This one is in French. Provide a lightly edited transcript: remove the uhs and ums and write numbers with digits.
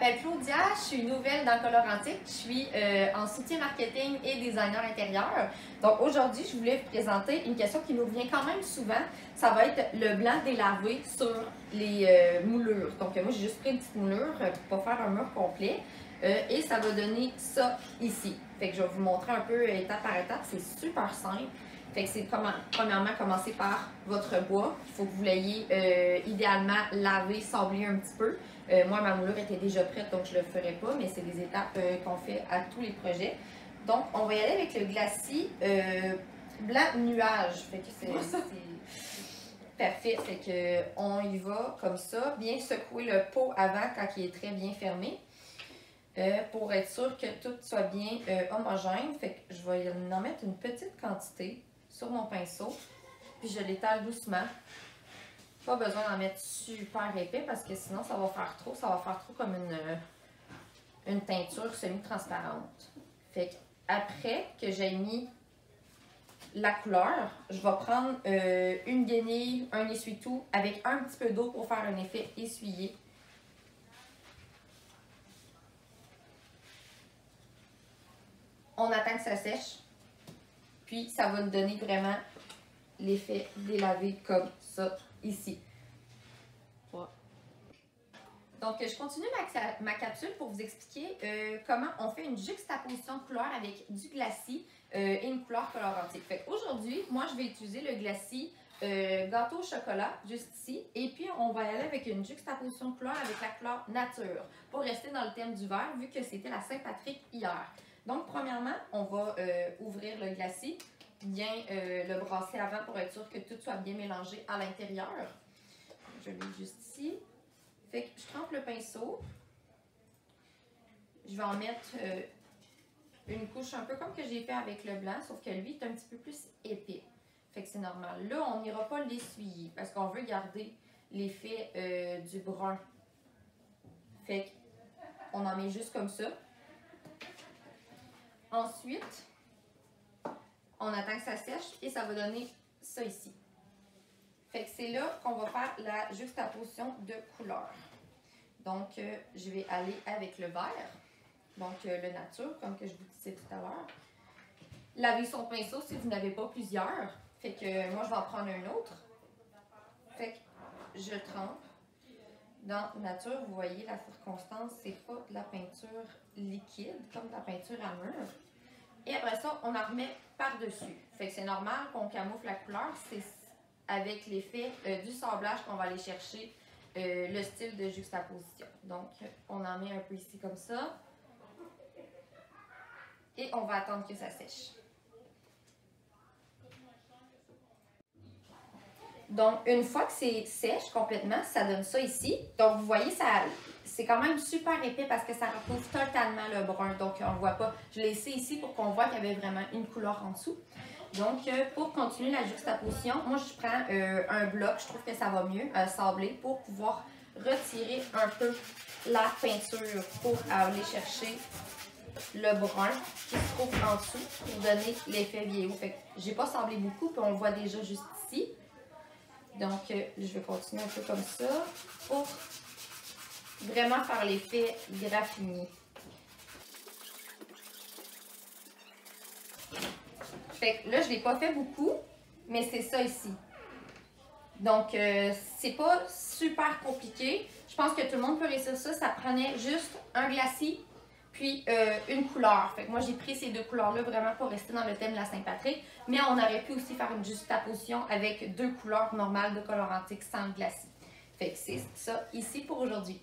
m'appelle Claudia, je suis nouvelle dans Colorantique, je suis en soutien marketing et designer intérieur. Donc aujourd'hui, je voulais vous présenter une question qui nous revient quand même souvent. Ça va être le blanc délavé sur les moulures. Donc moi, j'ai juste pris une petite moulure pour pas faire un mur complet. Et ça va donner ça ici. Fait que je vais vous montrer un peu étape par étape, c'est super simple. Fait que c'est premièrement commencer par votre bois. Il faut que vous l'ayez idéalement lavé, sablé un petit peu. Moi, ma moulure était déjà prête, donc je ne le ferai pas, mais c'est des étapes qu'on fait à tous les projets. Donc, on va y aller avec le glacis blanc nuage. Fait que c'est parfait. Fait que on y va comme ça. Bien secouer le pot avant quand il est très bien fermé. Pour être sûr que tout soit bien homogène. Fait que je vais en mettre une petite quantité sur mon pinceau, puis je l'étale doucement. Pas besoin d'en mettre super épais parce que sinon ça va faire trop comme une teinture semi-transparente. Fait que après que j'ai mis la couleur, je vais prendre une guenille, un essuie-tout avec un petit peu d'eau pour faire un effet essuyé. On attend que ça sèche, puis ça va nous donner vraiment l'effet délavé comme ça ici. Ouais. Donc, je continue ma capsule pour vous expliquer comment on fait une juxtaposition de couleurs avec du glacis et une couleur colorantique. Aujourd'hui, moi, je vais utiliser le glacis gâteau au chocolat, juste ici, et puis on va y aller avec une juxtaposition de couleurs avec la couleur nature, pour rester dans le thème du vert, vu que c'était la Saint-Patrick hier. Donc, premièrement, on va ouvrir le glacis, bien le brasser avant pour être sûr que tout soit bien mélangé à l'intérieur. Je l'ai juste ici. Fait que je trempe le pinceau. Je vais en mettre une couche un peu comme que j'ai fait avec le blanc, sauf que lui est un petit peu plus épais. Fait que c'est normal. Là, on n'ira pas l'essuyer parce qu'on veut garder l'effet du brun. Fait qu'on en met juste comme ça. Ensuite, on attend que ça sèche et ça va donner ça ici. Fait que c'est là qu'on va faire la juxtaposition de couleurs. Donc, je vais aller avec le vert, donc le nature, comme que je vous disais tout à l'heure. Lavez son pinceau si vous n'avez pas plusieurs. Fait que moi, je vais en prendre un autre. Fait que je trempe dans nature. Vous voyez, la circonstance, c'est pas de la peinture liquide, comme de la peinture à mur. Et après ça, on en remet par-dessus. Fait que c'est normal qu'on camoufle la couleur. C'est avec l'effet du sablage qu'on va aller chercher le style de juxtaposition. Donc, on en met un peu ici comme ça. Et on va attendre que ça sèche. Donc, une fois que c'est sèche complètement, ça donne ça ici. Donc, vous voyez, c'est quand même super épais parce que ça recouvre totalement le brun. Donc, on ne voit pas. Je l'ai laissé ici pour qu'on voit qu'il y avait vraiment une couleur en dessous. Donc, pour continuer la juxtaposition, moi, je prends un bloc. Je trouve que ça va mieux, sablé, pour pouvoir retirer un peu la peinture pour aller chercher le brun qui se trouve en dessous pour donner l'effet vieillot. Fait que j'ai pas sablé beaucoup, puis on le voit déjà juste ici. Donc, je vais continuer un peu comme ça pour vraiment faire l'effet graffini. Fait que là, je ne l'ai pas fait beaucoup, mais c'est ça ici. Donc, c'est pas super compliqué. Je pense que tout le monde peut réussir ça. Ça prenait juste un glacis, puis une couleur. Fait que moi, j'ai pris ces deux couleurs-là vraiment pour rester dans le thème de la Saint-Patrick. Mais on aurait pu aussi faire une juxtaposition avec deux couleurs normales de colorantique sans le glacis. Fait que c'est ça ici pour aujourd'hui.